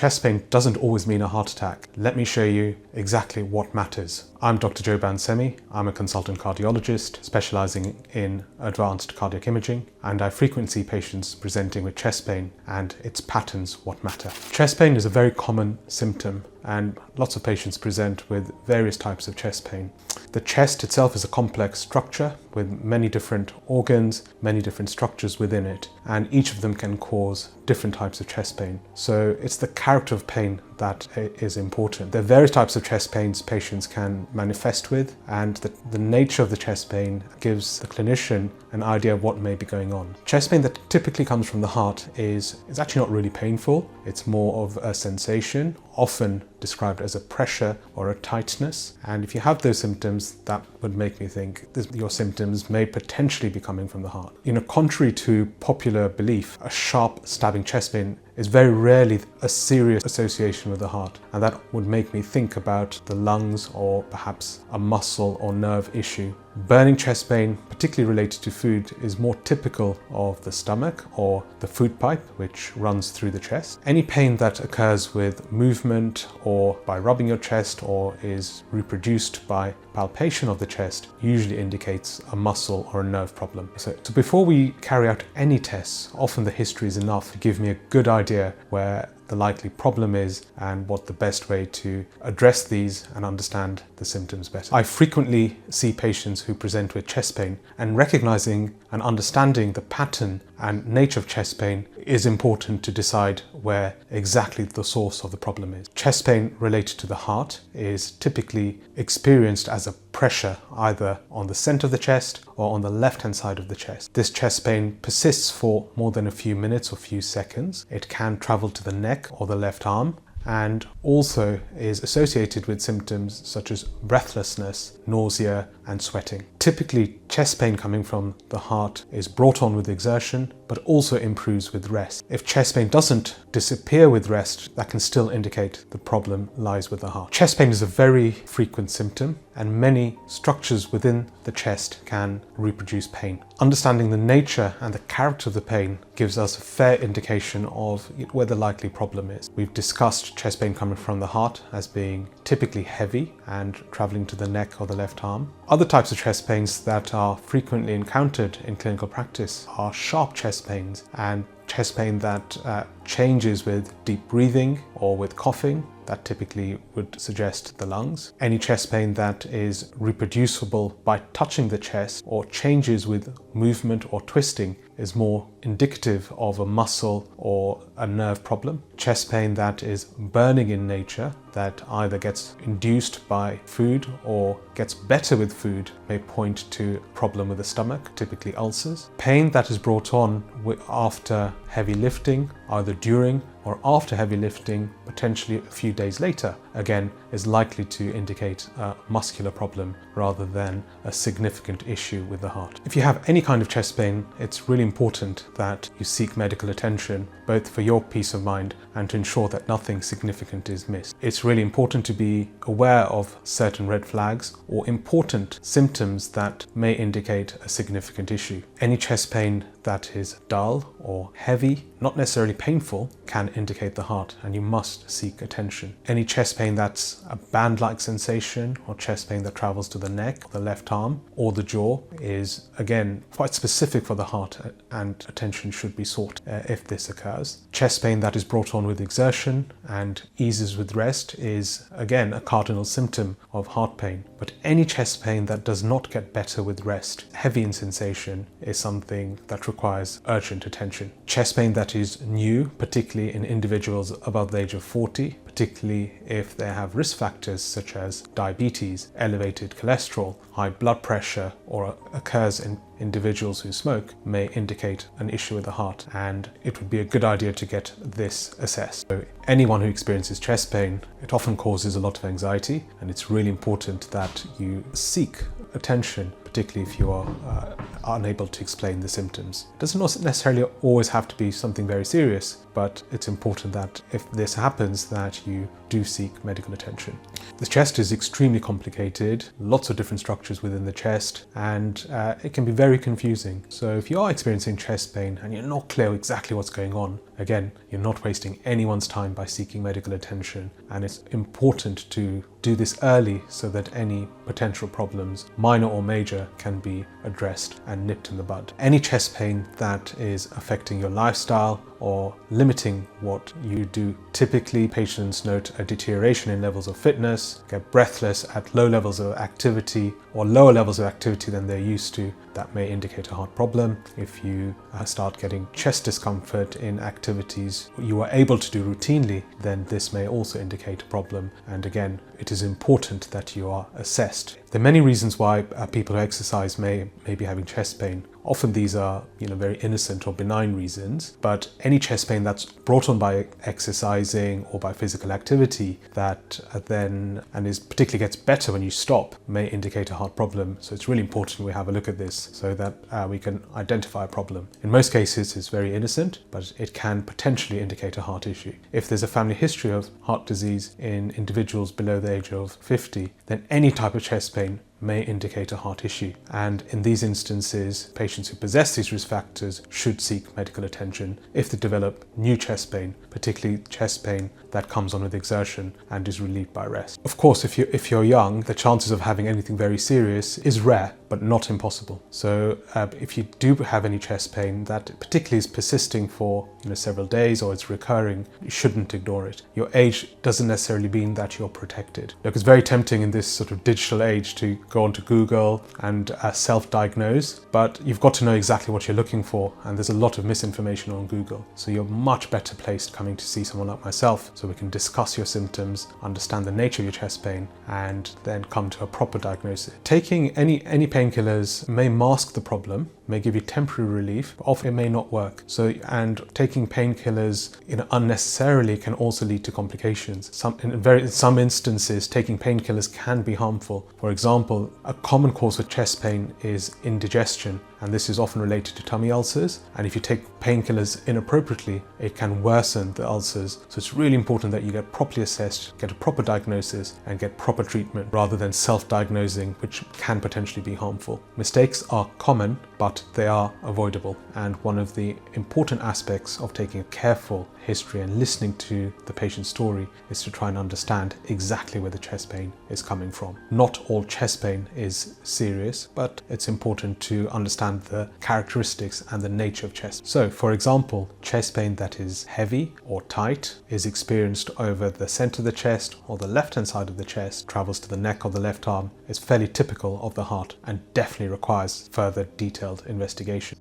chest pain doesn't always mean a heart attack. Let me show you exactly what matters. I'm Dr. Joban Sehmi. I'm a consultant cardiologist specialising in advanced cardiac imaging, and I frequently see patients presenting with chest pain, and it's patterns what matter. Chest pain is a very common symptom, and lots of patients present with various types of chest pain. The chest itself is a complex structure with many different organs, many different structures within it, and each of them can cause different types of chest pain. So it's the character of pain that is important. There are various types of chest pains patients can manifest with, and the nature of the chest pain gives the clinician an idea of what may be going on. Chest pain that typically comes from the heart is actually not really painful. It's more of a sensation, often described as a pressure or a tightness. And if you have those symptoms, that would make me think your symptoms may potentially be coming from the heart. Contrary to popular belief, a sharp stabbing chest pain is very rarely a serious association with the heart, and that would make me think about the lungs or perhaps a muscle or nerve issue. Burning chest pain, particularly related to food, is more typical of the stomach or the food pipe, which runs through the chest. Any pain that occurs with movement or by rubbing your chest or is reproduced by palpation of the chest usually indicates a muscle or a nerve problem. So before we carry out any tests, often the history is enough to give me a good idea where the likely problem is and what the best way to address these and understand the symptoms better. I frequently see patients who present with chest pain, and recognizing and understanding the pattern and nature of chest pain is important to decide where exactly the source of the problem is. Chest pain related to the heart is typically experienced as a pressure either on the center of the chest or on the left-hand side of the chest. This chest pain persists for more than a few minutes or few seconds. It can travel to the neck or the left arm, and also is associated with symptoms such as breathlessness, nausea, and sweating. Typically, chest pain coming from the heart is brought on with exertion, but also improves with rest. If chest pain doesn't disappear with rest, that can still indicate the problem lies with the heart. Chest pain is a very frequent symptom, and many structures within the chest can reproduce pain. Understanding the nature and the character of the pain gives us a fair indication of where the likely problem is. We've discussed chest pain coming from the heart as being typically heavy and traveling to the neck or the left arm. Other types of chest pains that are frequently encountered in clinical practice are sharp chest pains and chest pain that changes with deep breathing or with coughing. That typically would suggest the lungs. Any chest pain that is reproducible by touching the chest or changes with movement or twisting is more indicative of a muscle or a nerve problem. Chest pain that is burning in nature, that either gets induced by food or gets better with food, may point to a problem with the stomach, typically ulcers. Pain that is brought on after heavy lifting, either during or after heavy lifting, potentially a few days later, again, is likely to indicate a muscular problem rather than a significant issue with the heart. If you have any kind of chest pain, it's really important that you seek medical attention, both for your peace of mind and to ensure that nothing significant is missed. It's really important to be aware of certain red flags or important symptoms that may indicate a significant issue. Any chest pain that is dull or heavy, not necessarily painful, can indicate the heart, and you must seek attention. Any chest pain that's a band-like sensation or chest pain that travels to the neck, the left arm, or the jaw is, again, quite specific for the heart, and attention should be sought if this occurs. Chest pain that is brought on with exertion and eases with rest is, again, a cardinal symptom of heart pain. But any chest pain that does not get better with rest, heavy in sensation, is something that requires urgent attention. Chest pain that is new, particularly in individuals above the age of 40, particularly if they have risk factors such as diabetes, elevated cholesterol, high blood pressure, or occurs in individuals who smoke, may indicate an issue with the heart, and it would be a good idea to get this assessed. So anyone who experiences chest pain, it often causes a lot of anxiety, and it's really important that you seek attention, particularly if you are unable to explain the symptoms. It doesn't necessarily always have to be something very serious, but it's important that if this happens, that you do seek medical attention. The chest is extremely complicated, lots of different structures within the chest, and it can be very confusing. So if you are experiencing chest pain and you're not clear exactly what's going on, again, you're not wasting anyone's time by seeking medical attention, and it's important to do this early so that any potential problems, minor or major, can be addressed and nipped in the bud. Any chest pain that is affecting your lifestyle or limiting what you do. Typically, patients note a deterioration in levels of fitness, get breathless at low levels of activity or lower levels of activity than they're used to. That may indicate a heart problem. If you start getting chest discomfort in activities you are able to do routinely, then this may also indicate a problem. And again, it is important that you are assessed. There are many reasons why people who exercise may be having chest pain. Often these are very innocent or benign reasons, but any chest pain that's brought on by exercising or by physical activity that then particularly gets better when you stop may indicate a heart problem. So it's really important we have a look at this so that we can identify a problem. In most cases it's very innocent, but it can potentially indicate a heart issue. If there's a family history of heart disease in individuals below the age of 50, then any type of chest pain may indicate a heart issue. And in these instances, patients who possess these risk factors should seek medical attention if they develop new chest pain, particularly chest pain that comes on with exertion and is relieved by rest. Of course, if you're young, the chances of having anything very serious is rare, but not impossible. So if you do have any chest pain that particularly is persisting for several days or it's recurring, you shouldn't ignore it. Your age doesn't necessarily mean that you're protected. Look, it's very tempting in this sort of digital age to go onto Google and self-diagnose, but you've got to know exactly what you're looking for, and there's a lot of misinformation on Google. So you're much better placed coming to see someone like myself so we can discuss your symptoms, understand the nature of your chest pain, and then come to a proper diagnosis. Taking any painkillers may mask the problem, may give you temporary relief, but often it may not work. And taking painkillers unnecessarily can also lead to complications. In some instances, taking painkillers can be harmful. For example, a common cause for chest pain is indigestion, and this is often related to tummy ulcers. And if you take painkillers inappropriately, it can worsen the ulcers. So it's really important that you get properly assessed, get a proper diagnosis, and get proper treatment rather than self-diagnosing, which can potentially be harmful. Mistakes are common, but they are avoidable. And one of the important aspects of taking a careful history and listening to the patient's story is to try and understand exactly where the chest pain is coming from. Not all chest pain is serious, but it's important to understand the characteristics and the nature of chest. So, for example, chest pain that is heavy or tight is experienced over the center of the chest or the left-hand side of the chest, travels to the neck or the left arm, is fairly typical of the heart and definitely requires further detailed investigation.